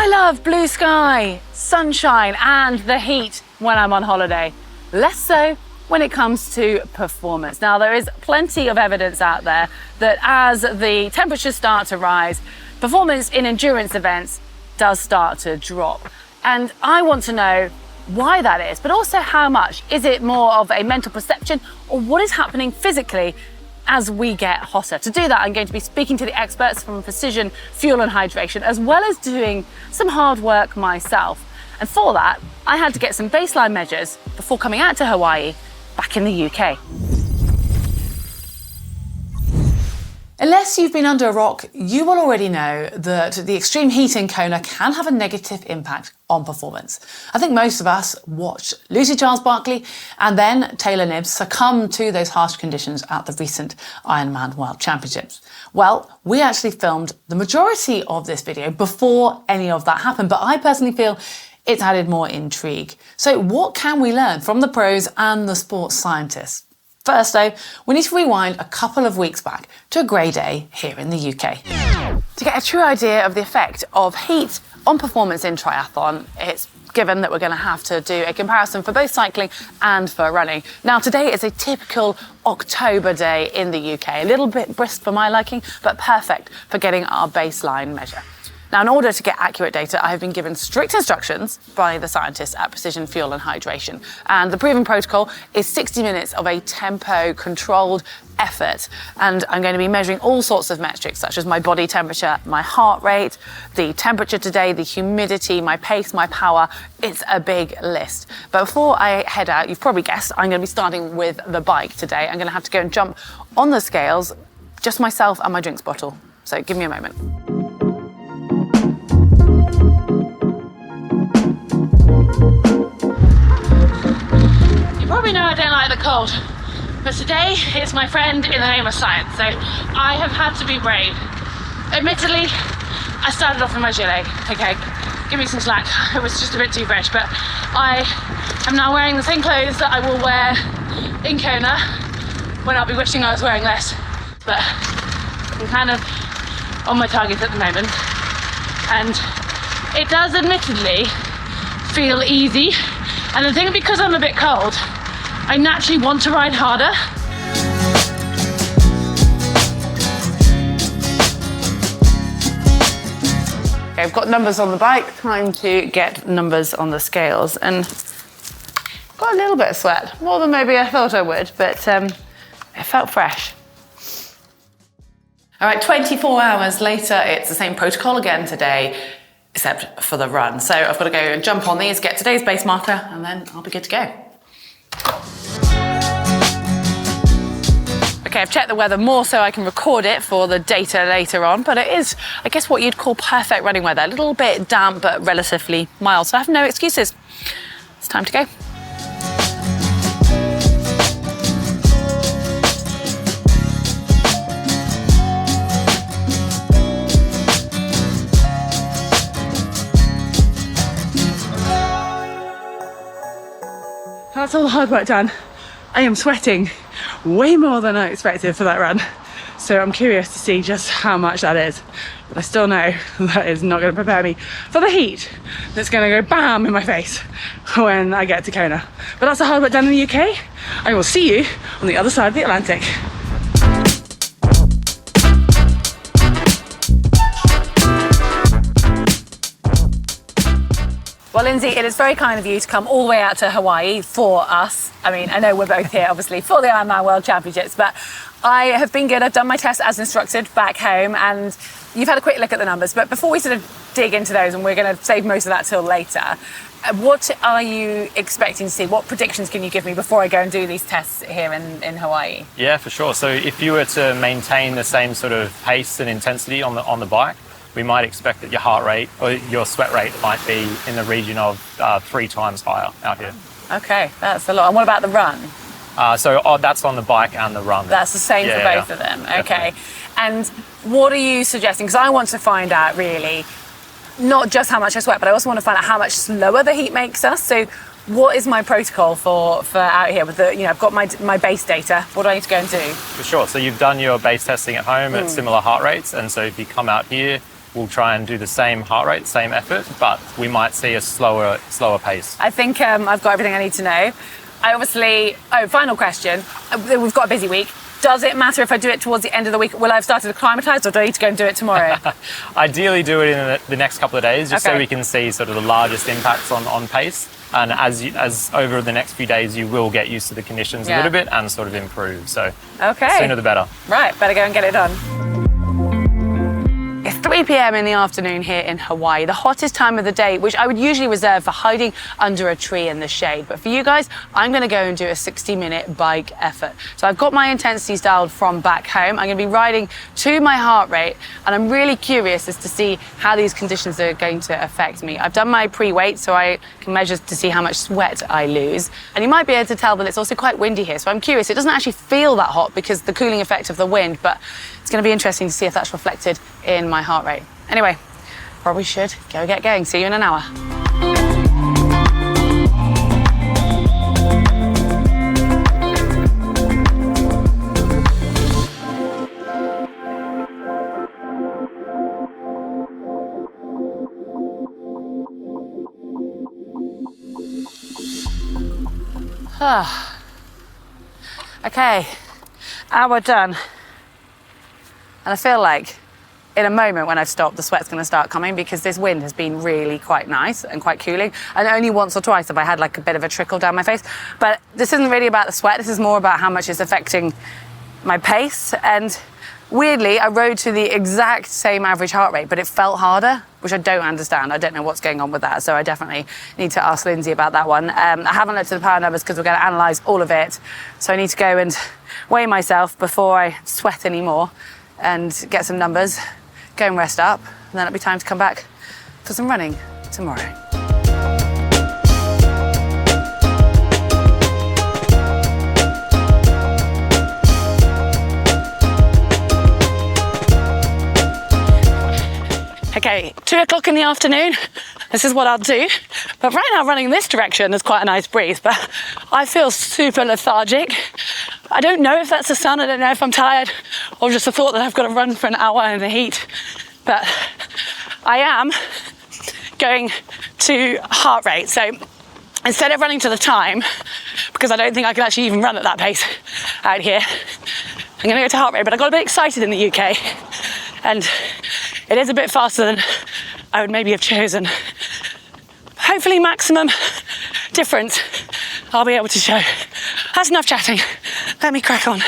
I love blue sky, sunshine, and the heat when I'm on holiday. Less so when it comes to performance. Now, there is plenty of evidence out there that as the temperatures start to rise, performance in endurance events does start to drop. And I want to know why that is, but also how much. Is it more of a mental perception, or what is happening physically as we get hotter? To do that, I'm going to be speaking to the experts from Precision Fuel and Hydration, as well as doing some hard work myself. And for that, I had to get some baseline measures before coming out to Hawaii back in the UK. Unless you've been under a rock, you will already know that the extreme heat in Kona can have a negative impact on performance. I think most of us watched Lucy Charles-Barkley and then Taylor Knibbs succumb to those harsh conditions at the recent Ironman World Championships. Well, we actually filmed the majority of this video before any of that happened, but I personally feel it's added more intrigue. So what can we learn from the pros and the sports scientists? First though, we need to rewind a couple of weeks back to a grey day here in the UK. To get a true idea of the effect of heat on performance in triathlon, it's given that we're going to have to do a comparison for both cycling and for running. Now, today is a typical October day in the UK, a little bit brisk for my liking, but perfect for getting our baseline measure. Now, in order to get accurate data, I have been given strict instructions by the scientists at Precision Fuel and Hydration. And the proven protocol is 60 minutes of a tempo-controlled effort. And I'm going to be measuring all sorts of metrics, such as my body temperature, my heart rate, the temperature today, the humidity, my pace, my power. It's a big list. But before I head out, you've probably guessed, I'm going to be starting with the bike today. I'm going to have to go and jump on the scales, just myself and my drinks bottle. So give me a moment. You probably know I don't like the cold, but today it's my friend in the name of science, so I have had to be brave. Admittedly, I started off in my gilet, okay, give me some slack, it was just a bit too fresh, but I am now wearing the same clothes that I will wear in Kona when I'll be wishing I was wearing less, but I'm kind of on my target at the moment, and it does admittedly feel easy, and I think because I'm a bit cold, I naturally want to ride harder. Okay, I've got numbers on the bike, time to get numbers on the scales, and got a little bit of sweat, more than maybe I thought I would, but it felt fresh. All right, 24 hours later, it's the same protocol again today, except for the run. So I've got to go and jump on these, get today's base marker, and then I'll be good to go. Okay, I've checked the weather more so I can record it for the data later on, but it is, I guess, what you'd call perfect running weather. A little bit damp, but relatively mild, so I have no excuses. It's time to go. That's all the hard work done. I am sweating way more than I expected for that run. So I'm curious to see just how much that is. But I still know that is not going to prepare me for the heat that's going to go bam in my face when I get to Kona. But that's the hard work done in the UK. I will see you on the other side of the Atlantic. Well, Lindsay, it is very kind of you to come all the way out to Hawaii for us. I mean, I know we're both here, obviously, for the Ironman World Championships, but I have been good. I've done my test as instructed back home, and you've had a quick look at the numbers. But before we sort of dig into those, and we're going to save most of that till later, what are you expecting to see? What predictions can you give me before I go and do these tests here in Hawaii? Yeah, for sure. So if you were to maintain the same sort of pace and intensity on the bike, we might expect that your heart rate or your sweat rate might be in the region of 3 times higher out here. Okay, that's a lot. And what about the run? That's on the bike and the run. That's the same for both of them. Okay. Definitely. And what are you suggesting? Because I want to find out really, not just how much I sweat, but I also want to find out how much slower the heat makes us. So what is my protocol for out here with the, I've got my base data. What do I need to go and do? For sure. So you've done your base testing at home at similar heart rates. And so if you come out here, we'll try and do the same heart rate, same effort, but we might see a slower pace. I think I've got everything I need to know. Final question. We've got a busy week. Does it matter if I do it towards the end of the week? Will I have started to acclimatise, or do I need to go and do it tomorrow? Ideally do it in the next couple of days, just Okay. so we can see sort of the largest impacts on pace. And as over the next few days, you will get used to the conditions a Yeah. little bit and sort of improve. So Okay. sooner the better. Right, better go and get it done. It's 3 p.m. in the afternoon here in Hawaii, the hottest time of the day, which I would usually reserve for hiding under a tree in the shade. But for you guys, I'm going to go and do a 60-minute bike effort. So I've got my intensities dialed from back home. I'm going to be riding to my heart rate, and I'm really curious as to see how these conditions are going to affect me. I've done my pre-weight, so I can measure to see how much sweat I lose. And you might be able to tell that it's also quite windy here. So I'm curious. It doesn't actually feel that hot because the cooling effect of the wind, but it's going to be interesting to see if that's reflected in my heart rate. Anyway, probably should go get going. See you in an hour. Okay, hour done. And I feel like in a moment when I've stopped, the sweat's going to start coming because this wind has been really quite nice and quite cooling. And only once or twice have I had like a bit of a trickle down my face. But this isn't really about the sweat. This is more about how much it's affecting my pace. And weirdly, I rode to the exact same average heart rate, but it felt harder, which I don't understand. I don't know what's going on with that. So I definitely need to ask Lindsay about that one. I haven't looked at the power numbers because we're going to analyse all of it. So I need to go and weigh myself before I sweat anymore and get some numbers, go and rest up, and then it'll be time to come back for some running tomorrow. Okay, 2 o'clock in the afternoon, this is what I'll do. But right now running this direction, there's quite a nice breeze, but I feel super lethargic. I don't know if that's the sun, I don't know if I'm tired, or just the thought that I've got to run for an hour in the heat. But I am going to heart rate. So instead of running to the time, because I don't think I can actually even run at that pace out here, I'm going to go to heart rate. But I got a bit excited in the UK, and it is a bit faster than I would maybe have chosen. Hopefully maximum difference I'll be able to show. That's enough chatting. Let me crack on.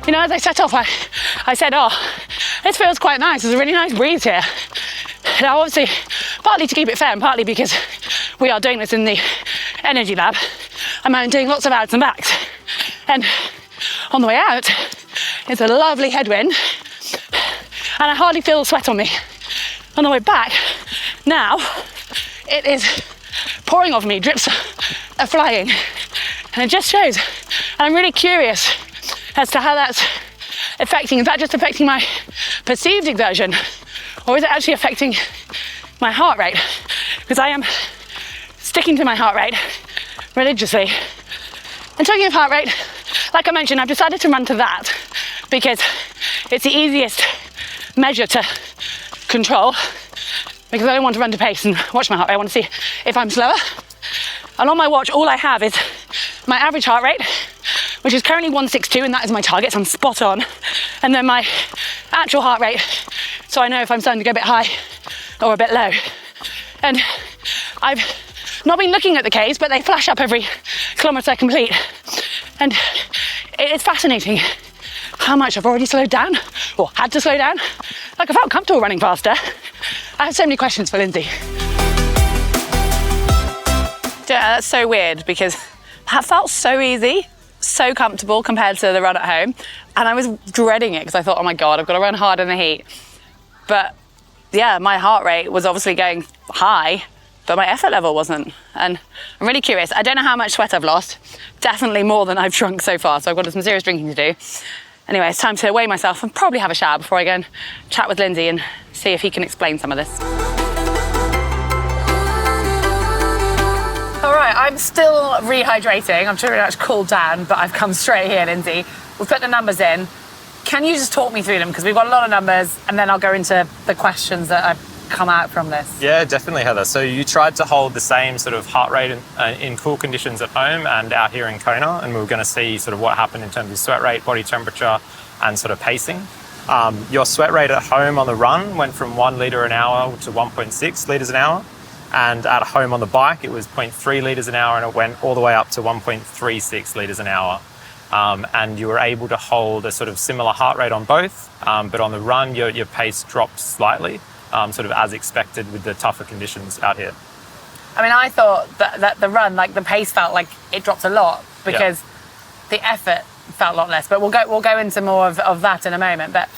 You know, as I set off, I said, oh, this feels quite nice. There's a really nice breeze here. Now, obviously, partly to keep it fair and partly because we are doing this in the energy lab, I'm doing lots of outs and backs. And on the way out, it's a lovely headwind, and I hardly feel the sweat on me. On the way back, now, it is pouring off me, drips are flying, and it just shows. And I'm really curious as to how that's affecting. Is that just affecting my perceived exertion, or is it actually affecting my heart rate? Because I am sticking to my heart rate religiously. And talking of heart rate, like I mentioned, I've decided to run to that because it's the easiest measure to control, because I don't want to run to pace and watch my heart rate. I want to see if I'm slower. And on my watch, all I have is my average heart rate, which is currently 162, and that is my target, so I'm spot on. And then my actual heart rate, so I know if I'm starting to go a bit high or a bit low. And I've not been looking at the Ks, but they flash up every kilometre I complete. And it is fascinating how much I've already slowed down, or had to slow down. Like, I felt comfortable running faster. I have so many questions for Lindsay. Yeah, that's so weird, because that felt so easy, so comfortable compared to the run at home. And I was dreading it because I thought, oh my God, I've got to run hard in the heat. But yeah, my heart rate was obviously going high, but my effort level wasn't. And I'm really curious. I don't know how much sweat I've lost. Definitely more than I've drunk so far. So I've got some serious drinking to do. Anyway, it's time to weigh myself and probably have a shower before I go and chat with Lindsay and see if he can explain some of this. I'm still rehydrating. I'm pretty much cooled down, but I've come straight here, Lindsay. We've put the numbers in. Can you just talk me through them? Because we've got a lot of numbers, and then I'll go into the questions that have come out from this. Yeah, definitely, Heather. So you tried to hold the same sort of heart rate in cool conditions at home and out here in Kona, and we were going to see sort of what happened in terms of sweat rate, body temperature, and sort of pacing. Your sweat rate at home on the run went from 1 litre an hour to 1.6 litres an hour. And at home on the bike, it was 0.3 litres an hour, and it went all the way up to 1.36 litres an hour. And you were able to hold a sort of similar heart rate on both, but on the run, your pace dropped slightly, sort of as expected with the tougher conditions out here. I mean, I thought that the run, like the pace felt like it dropped a lot because the effort felt a lot less. But we'll go into more of that in a moment. But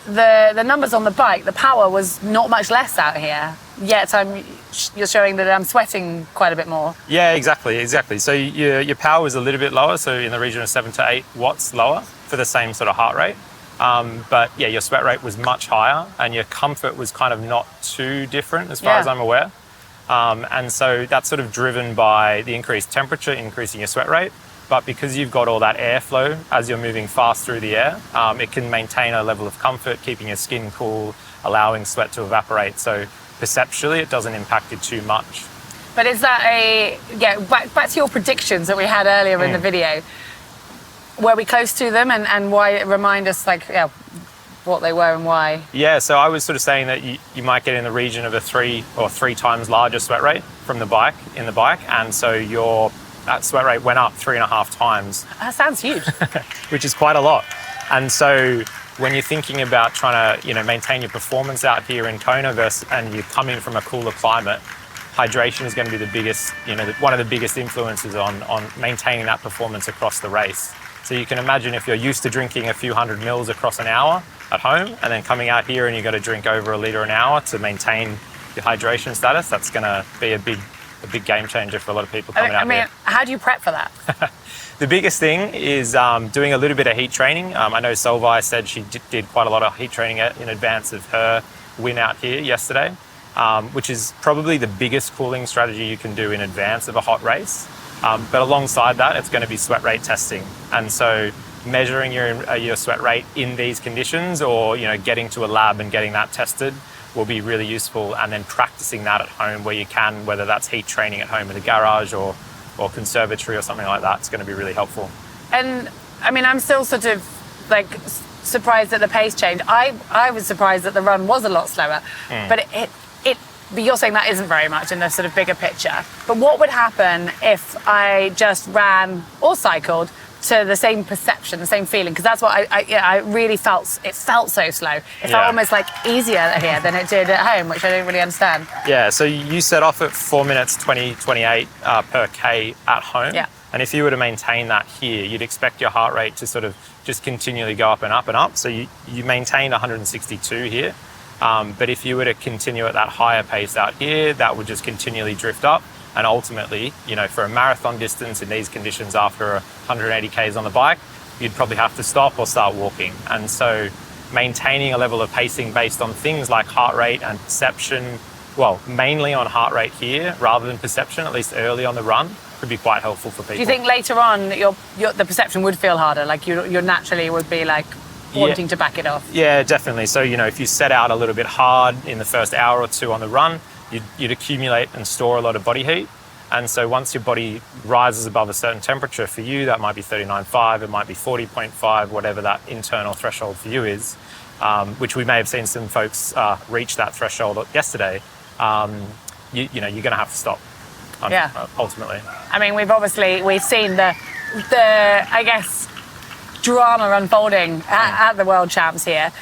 the numbers on the bike, the power was not much less out here. Yet you're showing that I'm sweating quite a bit more. Yeah, exactly. So your power was a little bit lower, so in the region of 7 to 8 watts lower for the same sort of heart rate. But yeah, your sweat rate was much higher, and your comfort was kind of not too different as far as I'm aware. And so that's sort of driven by the increased temperature, increasing your sweat rate. But because you've got all that airflow as you're moving fast through the air, it can maintain a level of comfort, keeping your skin cool, allowing sweat to evaporate. So perceptually, it doesn't impact it too much. But is that back to your predictions that we had earlier in the video, were we close to them, and why, remind us what they were and why? Yeah, so I was sort of saying that you might get in the region of a 3 times larger sweat rate from the bike, and so your sweat rate went up 3.5 times. That sounds huge. Which is quite a lot. And so when you're thinking about trying to maintain your performance out here in Kona and you're coming from a cooler climate, hydration is going to be the biggest, one of the biggest influences on maintaining that performance across the race. So you can imagine if you're used to drinking a few hundred mils across an hour at home, and then coming out here and you've got to drink over 1 litre an hour to maintain your hydration status, that's going to be a big game changer for a lot of people coming out here. How do you prep for that? The biggest thing is doing a little bit of heat training. I know Solvay said she did quite a lot of heat training in advance of her win out here yesterday, which is probably the biggest cooling strategy you can do in advance of a hot race. But alongside that, it's going to be sweat rate testing. And so measuring your sweat rate in these conditions, or getting to a lab and getting that tested, will be really useful. And then practicing that at home where you can, whether that's heat training at home in the garage or conservatory or something like that, it's going to be really helpful. And I mean, I'm still sort of surprised at the pace change. I was surprised that the run was a lot slower, but but you're saying that isn't very much in the sort of bigger picture. But what would happen if I just ran or cycled to the same perception, the same feeling? Because that's what I really felt. It felt so slow. It felt almost like easier here than it did at home, which I didn't really understand. Yeah, so you set off at 4 minutes 28 per K at home. Yeah. And if you were to maintain that here, you'd expect your heart rate to sort of just continually go up and up and up. So you maintain 162 here. But if you were to continue at that higher pace out here, that would just continually drift up. And ultimately, for a marathon distance in these conditions after 180 Ks on the bike, you'd probably have to stop or start walking. And so maintaining a level of pacing based on things like heart rate and perception, well, mainly on heart rate here rather than perception, at least early on the run, could be quite helpful for people. Do you think later on the perception would feel harder? Like you naturally would be wanting to back it off? Yeah, definitely. So, if you set out a little bit hard in the first hour or two on the run, you'd accumulate and store a lot of body heat. And so once your body rises above a certain temperature, for you, that might be 39.5, it might be 40.5, whatever that internal threshold for you is, which we may have seen some folks reach that threshold yesterday, you're going to have to stop, ultimately. I mean, we've seen the I guess, drama unfolding at the World Champs here.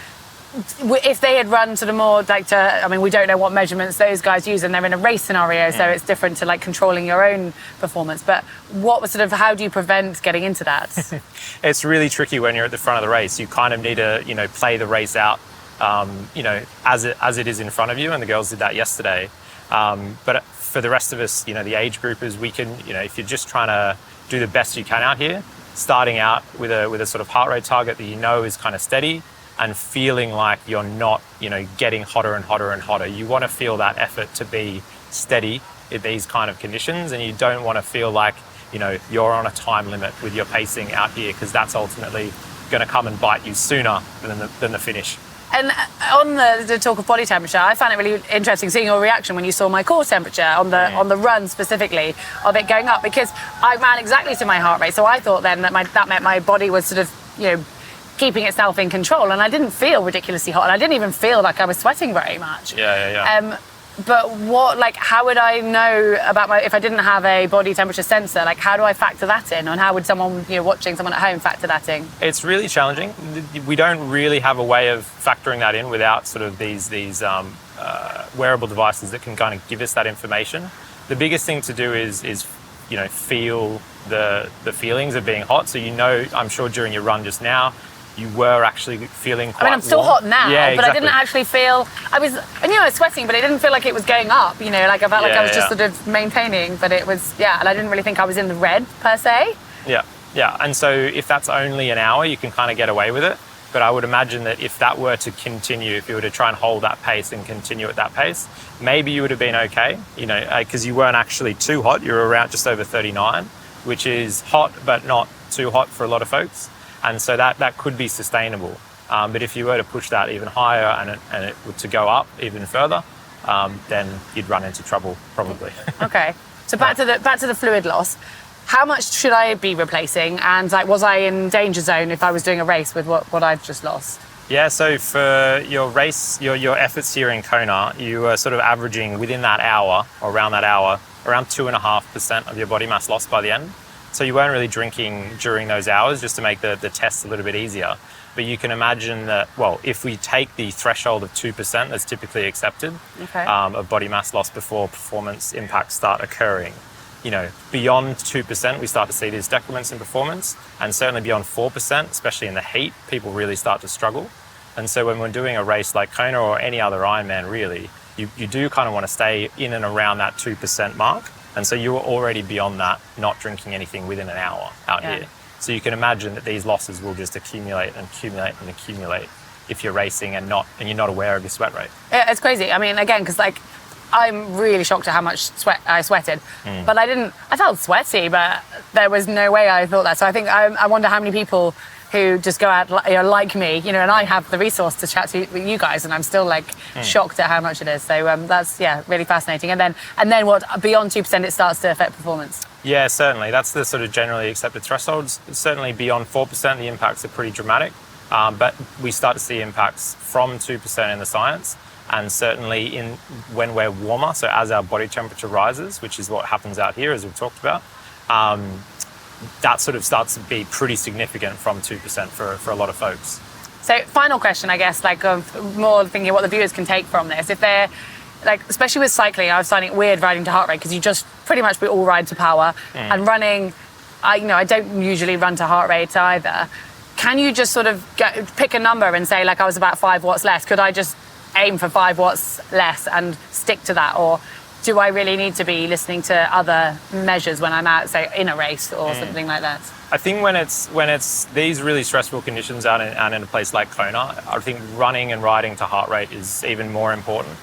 If they had run sort of more we don't know what measurements those guys use, and they're in a race scenario, so it's different to controlling your own performance. But how do you prevent getting into that? It's really tricky when you're at the front of the race. You kind of need to, play the race out, as it is in front of you, and the girls did that yesterday. But for the rest of us, the age groupers, we can, if you're just trying to do the best you can out here, starting out with a sort of heart rate target that is kind of steady, and feeling like you're not, getting hotter and hotter and hotter. You want to feel that effort to be steady in these kind of conditions, and you don't want to feel like, you know, you're on a time limit with your pacing out here, because that's ultimately going to come and bite you sooner than the finish. And on the talk of body temperature, I found it really interesting seeing your reaction when you saw my core temperature on the run specifically, of it going up, because I ran exactly to my heart rate. So I thought then that meant my body was sort of, you know, keeping itself in control, and I didn't feel ridiculously hot, and I didn't even feel like I was sweating very much. But how would I know about if I didn't have a body temperature sensor? Like, how do I factor that in? And how would someone, you know, watching someone at home factor that in? It's really challenging. We don't really have a way of factoring that in without sort of these wearable devices that can kind of give us that information. The biggest thing to do is you know, feel the feelings of being hot. So, you know, I'm sure during your run just now, you were actually feeling quite I'm still warm. hot now, yeah, but I didn't actually feel, I knew I was sweating, but it didn't feel like it was going up, you know, like I felt like I was just sort of maintaining, but it was, and I didn't really think I was in the red per se. Yeah, and so if that's only an hour, you can kind of get away with it. But I would imagine that if that were to continue, if you were to try and hold that pace and continue at that pace, maybe you would have been okay, you know, because you weren't actually too hot. You were around just over 39, which is hot, but not too hot for a lot of folks. And so that could be sustainable. But if you were to push that even higher and it were to go up even further, then you'd run into trouble probably. Okay, so back to the fluid loss. How much should I be replacing? And like, was I in danger zone if I was doing a race with what I've just lost? Yeah, so for your race, your efforts here in Kona, you were sort of averaging within that hour, or around that hour, around 2.5% of your body mass lost by the end. So you weren't really drinking during those hours just to make the test a little bit easier. But you can imagine that, well, if we take the threshold of 2% that's typically accepted of body mass loss before performance impacts start occurring, you know, beyond 2%, we start to see these decrements in performance, and certainly beyond 4%, especially in the heat, people really start to struggle. And so when we're doing a race like Kona or any other Ironman really, you do kind of want to stay in and around that 2% mark. And so you were already beyond that, not drinking anything within an hour out here. So you can imagine that these losses will just accumulate and accumulate and accumulate if you're racing and you're not aware of your sweat rate. Yeah, it's crazy. I mean, again, because like, I'm really shocked at how much sweat I sweated, but I felt sweaty, but there was no way I thought that. So I think I wonder how many people who just go out, you know, like me, you know, and I have the resource to chat to you guys, and I'm still like shocked at how much it is. So that's really fascinating. And then what, beyond 2%, it starts to affect performance? Yeah, certainly. That's the sort of generally accepted thresholds. Certainly beyond 4%, the impacts are pretty dramatic, but we start to see impacts from 2% in the science. And certainly when we're warmer, so as our body temperature rises, which is what happens out here, as we've talked about, that sort of starts to be pretty significant from 2% for a lot of folks. So final question, I guess, like of more thinking what the viewers can take from this. If they're, like, especially with cycling, I was finding it weird riding to heart rate, because you just pretty much we all ride to power. And running, I don't usually run to heart rate either. Can you just sort of pick a number and say, like, I was about 5 watts less? Could I just aim for 5 watts less and stick to that? Or do I really need to be listening to other measures when I'm out, say, in a race or something like that? I think when it's these really stressful conditions out in a place like Kona, I think running and riding to heart rate is even more important,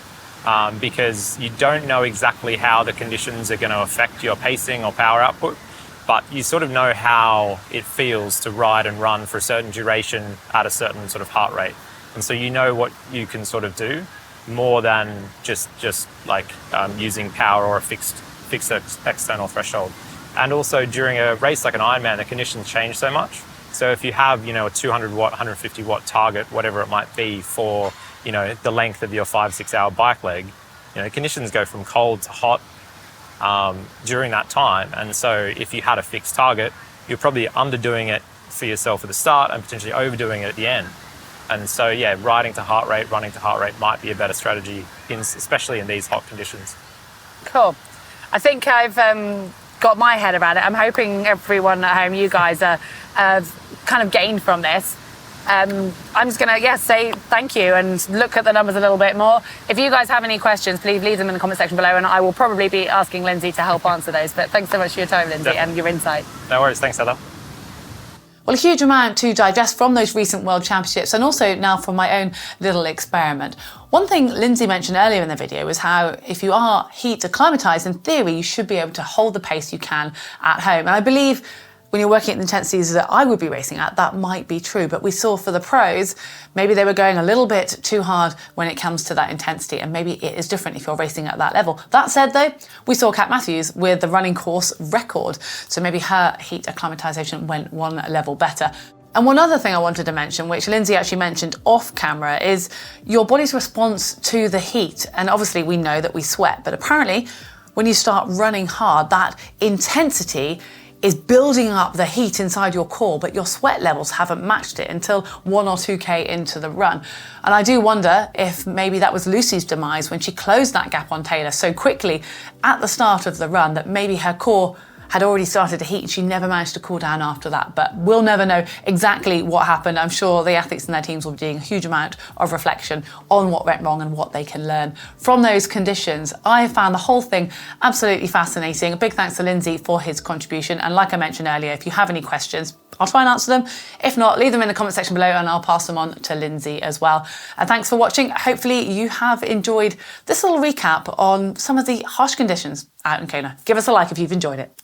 because you don't know exactly how the conditions are going to affect your pacing or power output, but you sort of know how it feels to ride and run for a certain duration at a certain sort of heart rate. And so you know what you can sort of do more than just like using power or a fixed external threshold. And also during a race like an Ironman, the conditions change so much. So if you have, you know, a 200 watt, 150 watt target, whatever it might be for, you know, the length of your 5-6 hour bike leg, you know, conditions go from cold to hot during that time. And so if you had a fixed target, you're probably underdoing it for yourself at the start and potentially overdoing it at the end. And so, yeah, riding to heart rate, running to heart rate might be a better strategy, especially in these hot conditions. Cool. I think I've got my head around it. I'm hoping everyone at home, you guys, have kind of gained from this. I'm just going to, say thank you and look at the numbers a little bit more. If you guys have any questions, please leave them in the comment section below, and I will probably be asking Lindsay to help answer those. But thanks so much for your time, Lindsay, and your insight. No worries. Thanks, Heather. Well, a huge amount to digest from those recent World Championships and also now from my own little experiment. One thing Lindsay mentioned earlier in the video was how if you are heat acclimatized, in theory, you should be able to hold the pace you can at home. And I believe when you're working at the intensities that I would be racing at, that might be true. But we saw for the pros, maybe they were going a little bit too hard when it comes to that intensity, and maybe it is different if you're racing at that level. That said though, we saw Kat Matthews with the running course record, so maybe her heat acclimatization went one level better. And one other thing I wanted to mention, which Lindsay actually mentioned off camera, is your body's response to the heat. And obviously we know that we sweat, but apparently when you start running hard, that intensity is building up the heat inside your core, but your sweat levels haven't matched it until 1 or 2K into the run. And I do wonder if maybe that was Lucy's demise when she closed that gap on Taylor so quickly at the start of the run, that maybe her core had already started to heat and she never managed to cool down after that. But we'll never know exactly what happened. I'm sure the athletes and their teams will be doing a huge amount of reflection on what went wrong and what they can learn from those conditions. I found the whole thing absolutely fascinating. A big thanks to Lindsay for his contribution. And like I mentioned earlier, if you have any questions, I'll try and answer them. If not, leave them in the comment section below and I'll pass them on to Lindsay as well. And thanks for watching. Hopefully you have enjoyed this little recap on some of the harsh conditions out in Kona. Give us a like if you've enjoyed it.